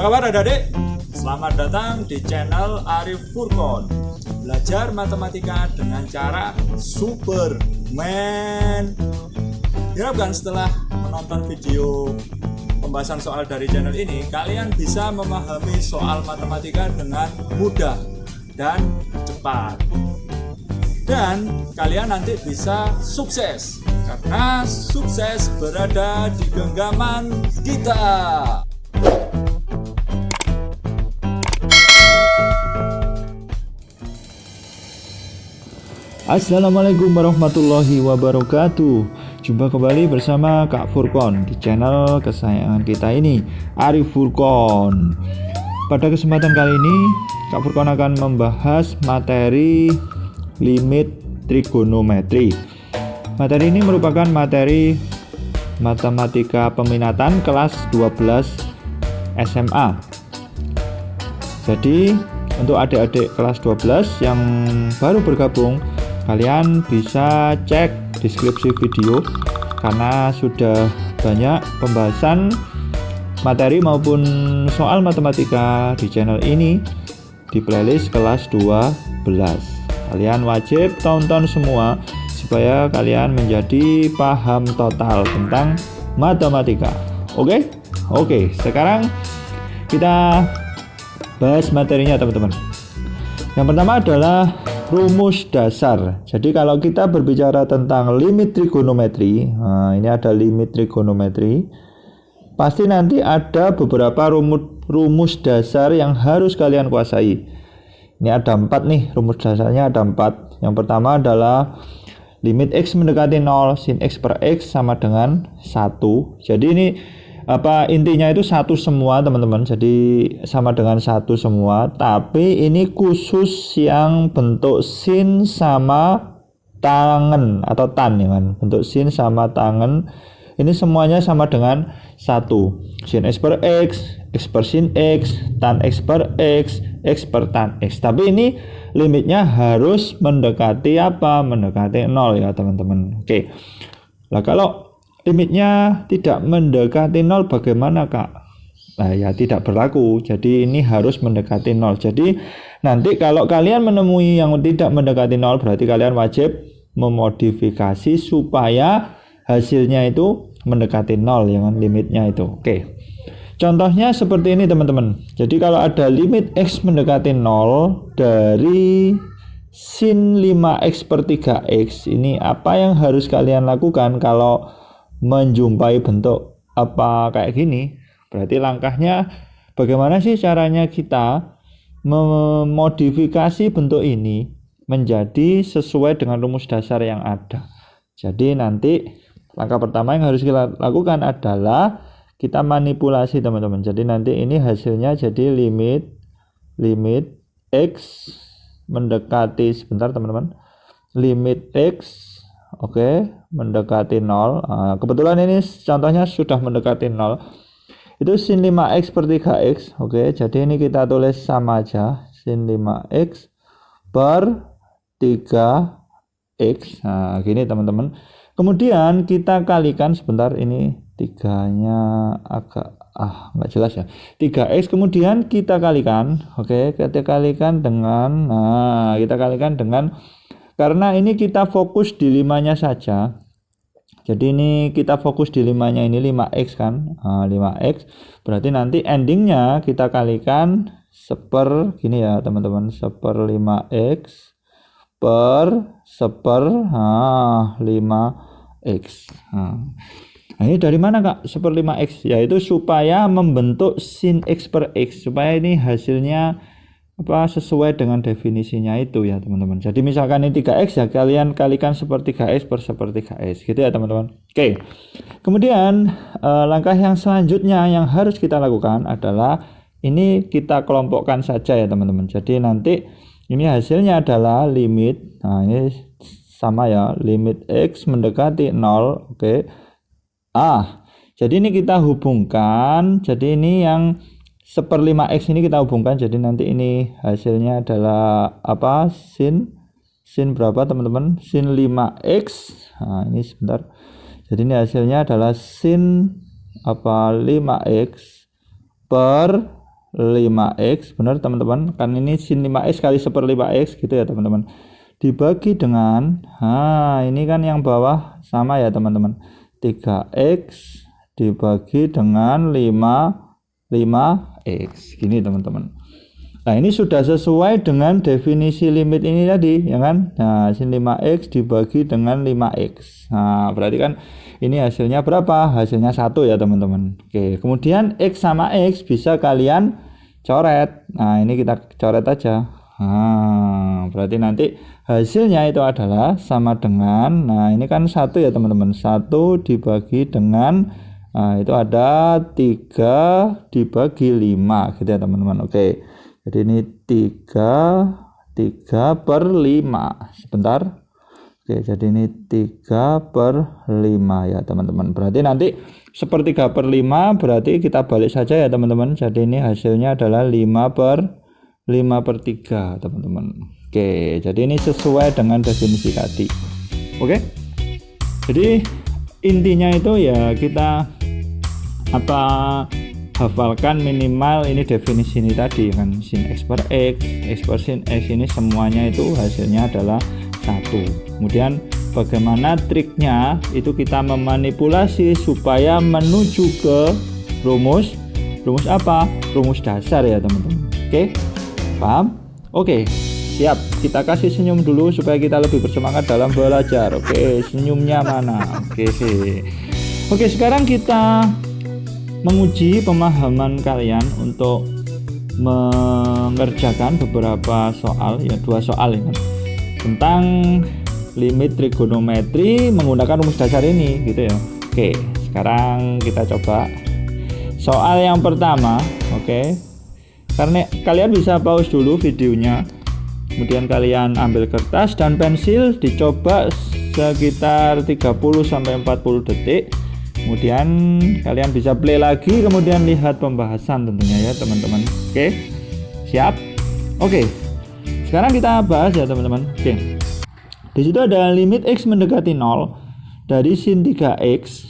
kabar adik-adik? Selamat datang di channel Arif Furqon. Belajar matematika dengan cara Superman. Diharapkan setelah menonton video pembahasan soal dari channel ini, kalian bisa memahami soal matematika dengan mudah dan cepat. Dan kalian nanti bisa sukses, karena sukses berada di genggaman kita. Assalamualaikum warahmatullahi wabarakatuh. Jumpa kembali bersama Kak Furqon di channel kesayangan kita ini, Arif Furqon. Pada kesempatan kali ini Kak Furqon akan membahas materi limit trigonometri. Materi ini merupakan materi matematika peminatan kelas 12 SMA. Jadi untuk adik-adik kelas 12 yang baru bergabung, kalian bisa cek deskripsi video karena sudah banyak pembahasan materi maupun soal matematika di channel ini di playlist kelas 12. Kalian wajib tonton semua supaya kalian menjadi paham total tentang matematika. Oke, sekarang kita bahas materinya teman-teman. Yang pertama adalah rumus dasar. Jadi kalau kita berbicara tentang limit trigonometri, ini ada limit trigonometri, pasti nanti ada beberapa rumus dasar yang harus kalian kuasai. Ini ada 4 nih, rumus dasarnya ada 4. Yang pertama adalah limit x mendekati 0 sin x per x sama dengan 1. Jadi ini intinya itu satu semua teman-teman, jadi sama dengan satu semua, tapi ini khusus yang bentuk sin sama tangan atau tan ya kan, bentuk sin sama tangan ini semuanya sama dengan 1. Sin x per x, x per sin x, tan x per x, x per tan x. Tapi ini limitnya harus mendekati mendekati 0 ya teman-teman. Oke. Lah kalau limitnya tidak mendekati 0 bagaimana Kak? Nah ya tidak berlaku, jadi ini harus mendekati 0. Jadi nanti kalau kalian menemui yang tidak mendekati 0, berarti kalian wajib memodifikasi supaya hasilnya itu mendekati 0 ya kan, limitnya itu. Oke. Contohnya seperti ini teman-teman. Jadi kalau ada limit x mendekati 0 dari sin 5x per 3x, ini apa yang harus kalian lakukan kalau menjumpai bentuk kayak gini? Berarti langkahnya bagaimana sih caranya kita memodifikasi bentuk ini menjadi sesuai dengan rumus dasar yang ada. Jadi nanti langkah pertama yang harus kita lakukan adalah kita manipulasi teman-teman. Jadi nanti ini hasilnya jadi limit x mendekati, sebentar teman-teman, limit x mendekati 0. Kebetulan ini contohnya sudah mendekati 0. Itu sin 5x per 3x. Jadi ini kita tulis sama aja, sin 5x per 3x. Nah, gini teman-teman. Kemudian kita kalikan, sebentar ini 3-nya agak nggak jelas ya. 3x kemudian kita kalikan. Kita kalikan dengan kita kalikan dengan, karena ini kita fokus di 5-nya saja. Jadi ini kita fokus di 5-nya, ini 5x kan. 5x. Berarti nanti endingnya kita kalikan seper gini ya teman-teman. Seper 5x per seper 5x. Nah, ini dari mana Kak? Seper 5x. Yaitu supaya membentuk sin x per x. Supaya ini hasilnya sesuai dengan definisinya itu ya teman-teman. Jadi misalkan ini 3x ya kalian kalikan seper 3x per seper 3x gitu ya teman-teman. Oke. Kemudian langkah yang selanjutnya yang harus kita lakukan adalah ini kita kelompokkan saja ya teman-teman. Jadi nanti ini hasilnya adalah limit, ini sama ya, limit x mendekati 0. Jadi ini kita hubungkan, jadi ini yang seper 5x ini kita hubungkan, jadi nanti ini hasilnya adalah sin berapa teman-teman? Sin 5x. Ini sebentar. Jadi ini hasilnya adalah sin 5x per 5x, benar teman-teman, kan ini sin 5x kali 1/5x gitu ya teman-teman, dibagi dengan, ini kan yang bawah sama ya teman-teman, 3x dibagi dengan 5x gini teman-teman. Nah ini sudah sesuai dengan definisi limit ini tadi ya kan. Nah sin 5x dibagi dengan 5x, nah berarti kan ini hasilnya berapa? Hasilnya 1 ya teman-teman. Oke, kemudian x sama x bisa kalian coret. Nah ini kita coret aja. Nah berarti nanti hasilnya itu adalah sama dengan, nah ini kan 1 ya teman-teman, 1 dibagi dengan, nah itu ada 3 dibagi 5 gitu ya teman-teman. Oke, jadi ini 3/5 sebentar. Oke, jadi ini 3/5 ya teman-teman. Berarti nanti 1/3/5, berarti kita balik saja ya teman-teman. Jadi ini hasilnya adalah 5/3 teman-teman. Oke, jadi ini sesuai dengan definisi tadi. Oke, jadi intinya itu ya kita hafalkan minimal ini definisi ini tadi kan, sin x per x, x per sin x, ini semuanya itu hasilnya adalah 1. Kemudian bagaimana triknya itu kita memanipulasi supaya menuju ke rumus apa? Rumus dasar ya teman-teman. Oke, paham? Oke, siap. Kita kasih senyum dulu supaya kita lebih bersemangat dalam belajar. Oke, senyumnya mana? Oke, sekarang kita menguji pemahaman kalian untuk mengerjakan beberapa soal, ya 2 soal ya, tentang limit trigonometri menggunakan rumus dasar ini gitu ya. Oke, sekarang kita coba soal yang pertama. Oke, karena kalian bisa pause dulu videonya, kemudian kalian ambil kertas dan pensil, dicoba sekitar 30-40 detik. Kemudian kalian bisa play lagi, kemudian lihat pembahasan tentunya ya teman-teman. Oke, siap? Oke, sekarang kita bahas ya teman-teman. Oke, di situ ada limit x mendekati 0 dari sin 3x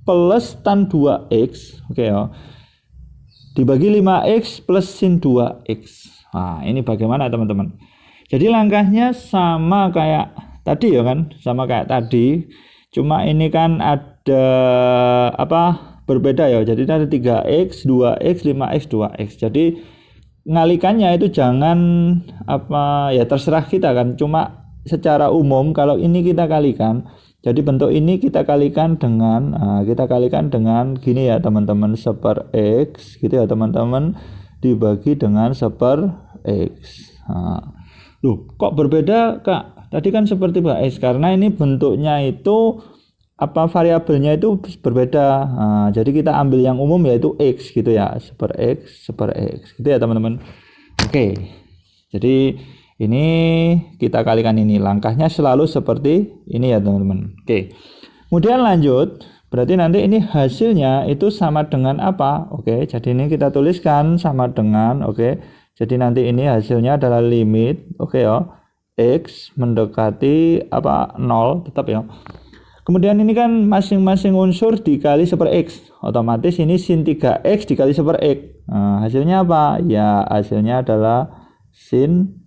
plus tan 2x, oke ya, dibagi 5x plus sin 2x. Nah ini bagaimana teman-teman? Jadi langkahnya sama kayak tadi ya kan, sama kayak tadi, cuma ini kan ada berbeda ya. Jadi ada 3x, 2x, 5x, 2x. Jadi ngalikannya itu jangan ya terserah kita kan, cuma secara umum kalau ini kita kalikan, jadi bentuk ini kita kalikan dengan gini ya teman-teman, 1/x gitu ya teman-teman, dibagi dengan 1/x. Loh kok berbeda Kak? Tadi kan seperti x, karena ini bentuknya itu variabelnya itu berbeda. Jadi kita ambil yang umum yaitu x gitu ya, 1/x gitu ya teman-teman. Oke, jadi ini kita kalikan ini, langkahnya selalu seperti ini ya teman-teman. Oke, kemudian lanjut, berarti nanti ini hasilnya itu sama dengan apa? Oke, jadi ini kita tuliskan sama dengan, oke, jadi nanti ini hasilnya adalah limit, oke ya, x mendekati 0 tetap ya. Kemudian ini kan masing-masing unsur dikali 1/x, otomatis ini sin 3x dikali 1/x. Nah, hasilnya apa? Ya hasilnya adalah sin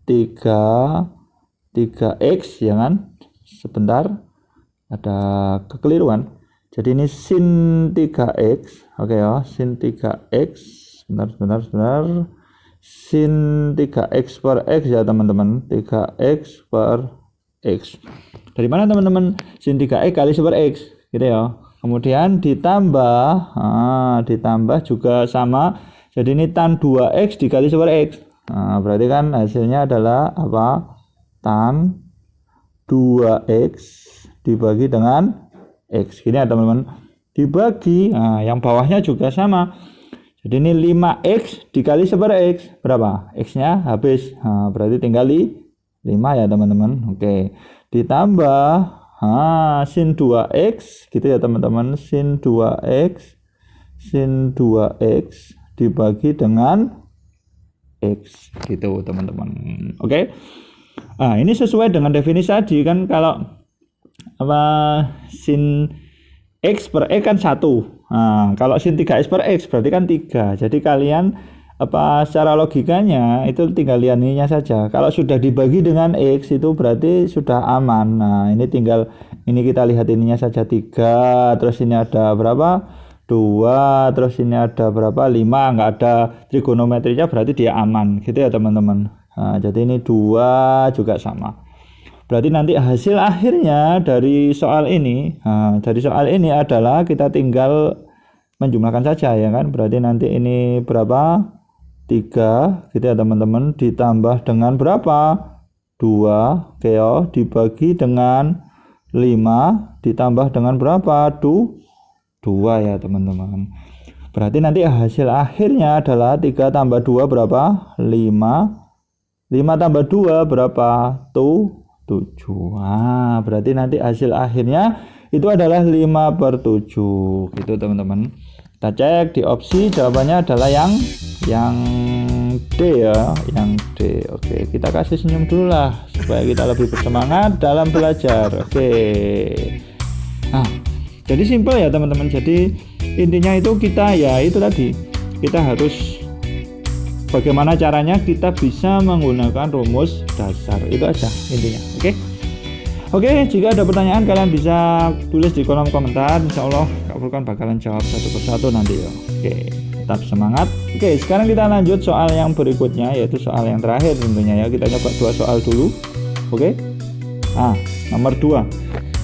3x ya kan. Sebentar, ada kekeliruan. Jadi ini sin 3x, oke ya, sin 3x, sebentar, sin 3x per x ya teman-teman, 3x per x. Dari mana teman-teman? Sin 3x kali 1/x gitu ya. Kemudian ditambah juga sama. Jadi ini tan 2x dikali 1/x. Nah, berarti kan hasilnya adalah apa? Tan 2x dibagi dengan x. Gini ya teman-teman. Dibagi, yang bawahnya juga sama. Jadi ini 5x dikali 1/x. Berapa? X-nya habis. Nah, berarti tinggal 5 ya teman-teman. Oke. Ditambah sin 2x gitu ya teman-teman, sin 2x dibagi dengan x gitu teman-teman. Oke. Ini sesuai dengan definisi tadi kan, kalau sin x per x kan 1. Kalau sin 3x per x berarti kan 3. Jadi kalian secara logikanya itu tinggal lihat ininya saja. Kalau sudah dibagi dengan X itu berarti sudah aman. Nah, ini tinggal ini kita lihat ininya saja 3, terus ini ada berapa? 2, terus ini ada berapa? 5, nggak ada trigonometrinya berarti dia aman gitu ya teman-teman. Nah, jadi ini 2 juga sama. Berarti nanti hasil akhirnya dari soal ini, adalah kita tinggal menjumlahkan saja ya kan. Berarti nanti ini berapa? 3 gitu ya teman-teman, ditambah dengan berapa? 2, oke ya, dibagi dengan 5 ditambah dengan berapa? 2 ya teman-teman. Berarti nanti hasil akhirnya adalah 3 tambah 2 berapa? 5 tambah 2 berapa? 7. Nah, berarti nanti hasil akhirnya itu adalah 5/7 gitu teman-teman. Kita cek di opsi, jawabannya adalah yang D ya, yang D. Oke, kita kasih senyum dulu lah supaya kita lebih bersemangat dalam belajar. Oke. Nah, jadi simpel ya teman-teman. Jadi intinya itu kita ya itu tadi, kita harus bagaimana caranya kita bisa menggunakan rumus dasar. Itu aja intinya. Oke, jika ada pertanyaan kalian bisa tulis di kolom komentar. Insya Allah Kak Furqon bakalan jawab satu persatu nanti ya. Oke, tetap semangat. Oke, sekarang kita lanjut soal yang berikutnya, yaitu soal yang terakhir tentunya ya. Kita coba 2 soal dulu. Oke. Nomor 2.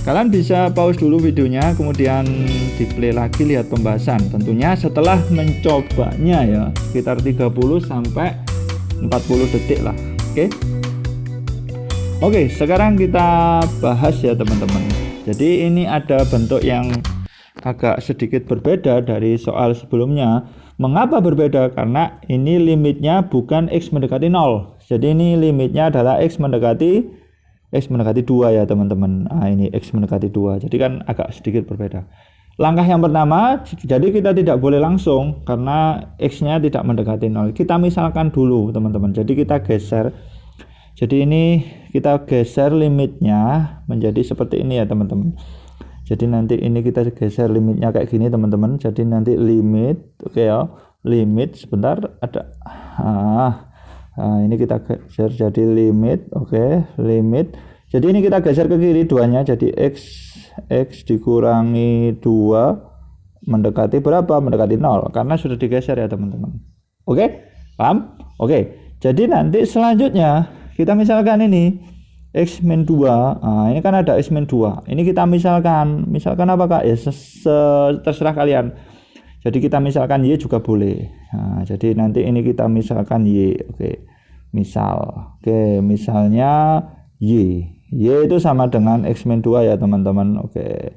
Kalian bisa pause dulu videonya, kemudian di play lagi lihat pembahasan. Tentunya setelah mencobanya ya, sekitar 30 sampai 40 detik lah. Oke, sekarang kita bahas ya teman-teman. Jadi ini ada bentuk yang agak sedikit berbeda dari soal sebelumnya. Mengapa berbeda? Karena ini limitnya bukan X mendekati 0. Jadi ini limitnya adalah X mendekati 2 ya teman-teman. Nah, ini X mendekati 2. Jadi kan agak sedikit berbeda. Langkah yang pertama, jadi kita tidak boleh langsung karena X-nya tidak mendekati 0. Kita misalkan dulu teman-teman. Jadi kita geser. Jadi ini kita geser limitnya menjadi seperti ini ya teman-teman. Jadi nanti ini kita geser limitnya kayak gini teman-teman. Jadi nanti limit, oke ya, limit sebentar ada. Ini kita geser jadi limit, oke, limit. Jadi ini kita geser ke kiri duanya. Jadi x dikurangi 2 mendekati berapa? Mendekati 0 karena sudah digeser ya teman-teman. Oke, paham? Oke. Jadi nanti selanjutnya kita misalkan ini X min 2. Nah, ini kan ada X min 2. Ini kita misalkan apa Kak? Ya terserah kalian. Jadi kita misalkan Y juga boleh. Nah, jadi nanti ini kita misalkan Y. Oke. Misalnya Y. Y itu sama dengan X min 2 ya teman-teman. Oke.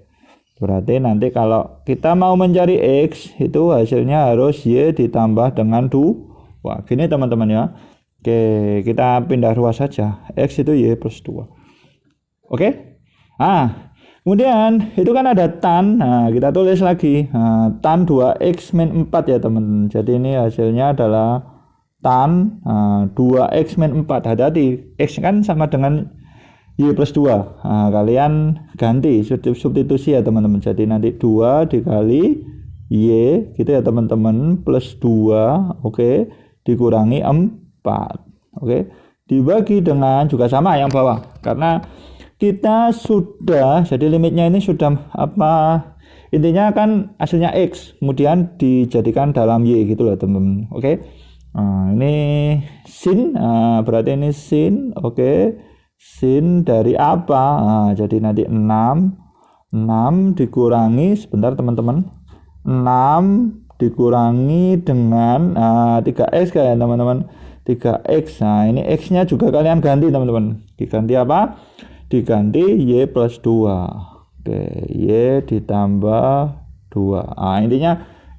Berarti nanti kalau kita mau mencari X itu hasilnya harus Y ditambah dengan 2. Wah, gini teman-teman ya. Oke, kita pindah ruas saja. X itu Y plus 2. Oke. Kemudian itu kan ada tan. Nah, kita tulis lagi. Tan 2X min 4 ya teman-teman. Jadi ini hasilnya adalah tan 2X min 4. Hati-hati. X kan sama dengan Y plus 2. Kalian ganti substitusi ya teman-teman. Jadi nanti 2 dikali Y gitu ya teman-teman plus 2. Oke. Dikurangi 4. Oke, dibagi dengan juga sama yang bawah karena kita sudah, jadi limitnya ini sudah intinya kan hasilnya X kemudian dijadikan dalam Y gitu loh teman-teman. Oke. Ini sin, berarti ini sin. Oke, sin dari apa? Jadi nanti 6 dikurangi sebentar teman-teman, 6 dikurangi dengan 3X kayak teman-teman, 3X. Nah ini X nya juga kalian ganti teman-teman, diganti apa? Diganti Y plus 2. Oke, Y ditambah 2.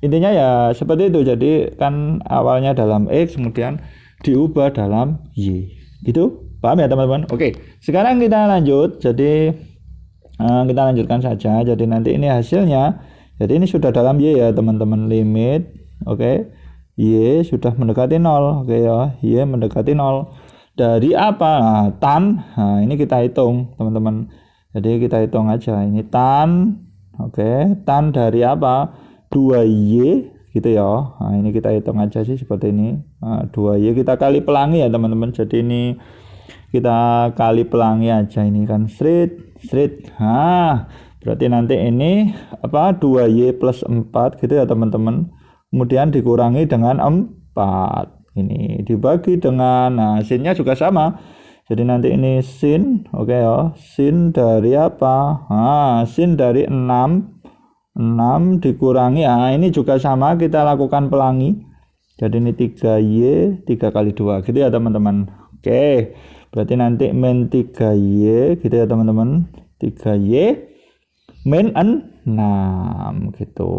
Intinya ya seperti itu. Jadi kan awalnya dalam X kemudian diubah dalam Y gitu, paham ya teman-teman? Oke, sekarang kita lanjut. Jadi kita lanjutkan saja. Jadi nanti ini hasilnya, jadi ini sudah dalam Y ya teman-teman, limit. Oke, Y sudah mendekati 0. Oke ya, Y mendekati 0 dari apa? Tan. Nah, ini kita hitung teman-teman. Jadi kita hitung aja ini tan. Oke, tan dari apa? 2Y gitu ya. Nah, ini kita hitung aja sih seperti ini. Nah, 2Y kita kali pelangi ya teman-teman. Jadi ini kita kali pelangi aja ini kan straight. Nah, berarti nanti ini 2Y plus 4 gitu ya teman-teman. Kemudian dikurangi dengan 4. Ini dibagi dengan sinnya juga sama. Jadi nanti ini sin, oke ya. Sin dari apa? Sin dari 6 dikurangi, ini juga sama, kita lakukan pelangi. Jadi ini 3Y 3 kali 2 gitu ya teman-teman. Oke, berarti nanti min 3Y gitu ya teman-teman. 3Y min 6 gitu.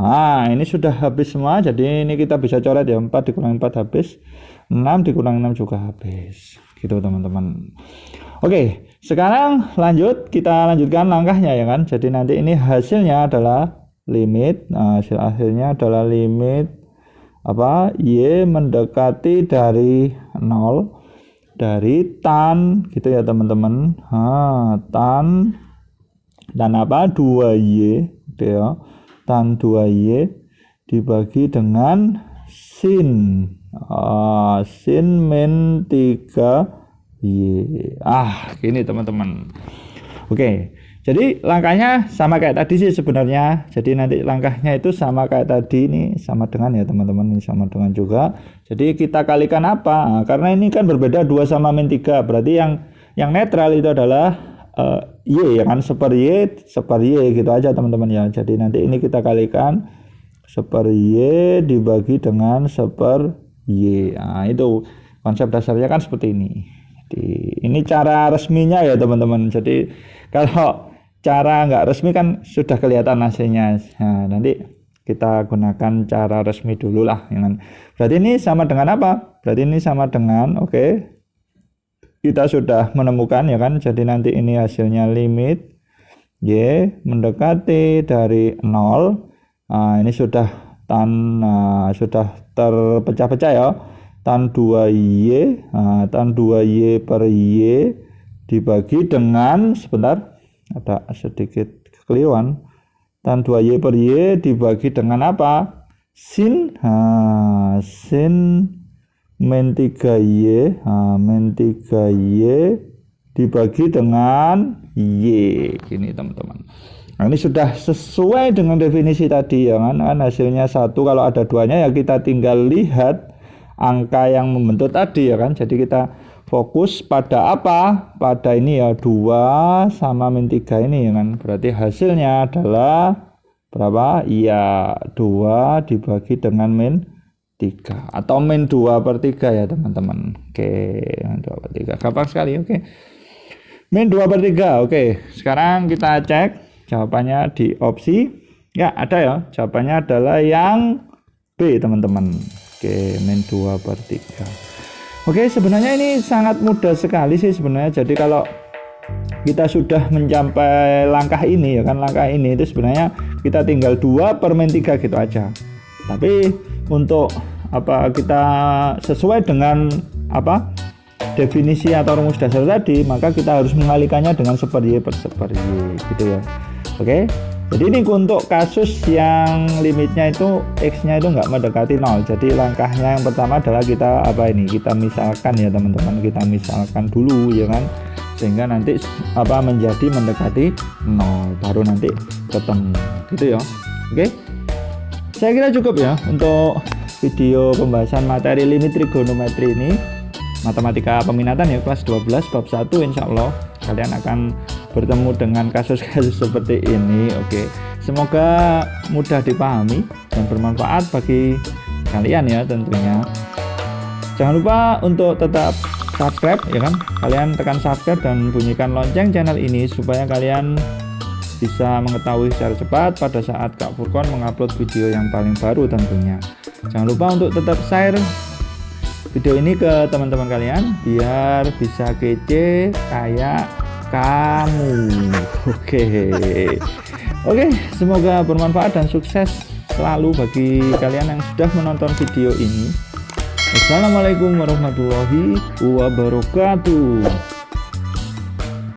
Nah, ini sudah habis semua. Jadi ini kita bisa coret ya, 4 dikurangi 4 habis, 6 dikurangi 6 juga habis gitu teman-teman. Oke, sekarang kita lanjutkan langkahnya ya kan. Jadi nanti ini hasilnya adalah limit. Nah, hasil akhirnya adalah limit Y mendekati dari 0 dari tan gitu ya teman-teman. Tan 2Y gitu ya. Tan 2Y dibagi dengan sin sin min 3Y. Gini teman-teman. Oke, jadi langkahnya sama kayak tadi sih sebenarnya. Jadi nanti langkahnya itu sama kayak tadi, ini sama dengan ya teman-teman, ini sama dengan juga. Jadi kita kalikan apa? Karena ini kan berbeda 2 sama min 3. Berarti yang netral itu adalah Y ya kan, seper Y gitu aja teman-teman ya. Jadi nanti ini kita kalikan seper Y dibagi dengan seper Y. Itu konsep dasarnya kan seperti ini. Jadi ini cara resminya ya teman-teman. Jadi kalau cara nggak resmi kan sudah kelihatan hasilnya. Nah, nanti kita gunakan cara resmi dulu lah. Berarti ini sama dengan apa? Berarti ini sama dengan kita sudah menemukan ya kan. Jadi nanti ini hasilnya limit Y mendekati dari 0. Ini sudah sudah terpecah-pecah ya. Tan 2Y, tan 2Y per Y dibagi dengan, sebentar ada sedikit kekeliruan, tan 2Y per Y dibagi dengan apa? Sin, sin min 3Y, min 3Y dibagi dengan Y, gini teman-teman. Nah, ini sudah sesuai dengan definisi tadi ya kan, hasilnya 1. Kalau ada 2-nya ya kita tinggal lihat angka yang membentuk tadi ya kan. Jadi kita fokus pada apa? Pada ini ya, 2 sama min 3 ini ya kan. Berarti hasilnya adalah berapa? Ya 2 dibagi dengan min 3 atau min 2 per 3 ya teman-teman. Oke, min 2 per 3 gampang sekali. Oke, min 2 per 3. Oke, sekarang kita cek jawabannya di opsi. Ya ada ya, jawabannya adalah yang B teman-teman. Oke, min 2 per 3. Oke, sebenarnya ini sangat mudah sekali sih sebenarnya. Jadi kalau kita sudah mencapai langkah ini ya kan, langkah ini itu sebenarnya kita tinggal 2 per min 3 gitu aja. Tapi untuk kita sesuai dengan definisi atau rumus dasar tadi, maka kita harus mengalikannya dengan seper Y per seper Y gitu ya. Oke, jadi ini untuk kasus yang limitnya itu X-nya itu nggak mendekati 0. Jadi langkahnya yang pertama adalah kita kita misalkan ya teman-teman, kita misalkan dulu ya kan, sehingga nanti menjadi mendekati 0, baru nanti ketemu gitu ya. Oke, saya kira cukup ya untuk video pembahasan materi limit trigonometri ini, matematika peminatan ya, kelas 12 bab 1. Insya Allah kalian akan bertemu dengan kasus-kasus seperti ini. Oke, semoga mudah dipahami dan bermanfaat bagi kalian ya tentunya. Jangan lupa untuk tetap subscribe ya kan, kalian tekan subscribe dan bunyikan lonceng channel ini supaya kalian bisa mengetahui secara cepat pada saat Kak Furkon mengupload video yang paling baru tentunya. Jangan lupa untuk tetap share video ini ke teman-teman kalian biar bisa kece kayak kamu. Oke, semoga bermanfaat dan sukses selalu bagi kalian yang sudah menonton video ini. Wassalamualaikum warahmatullahi wabarakatuh.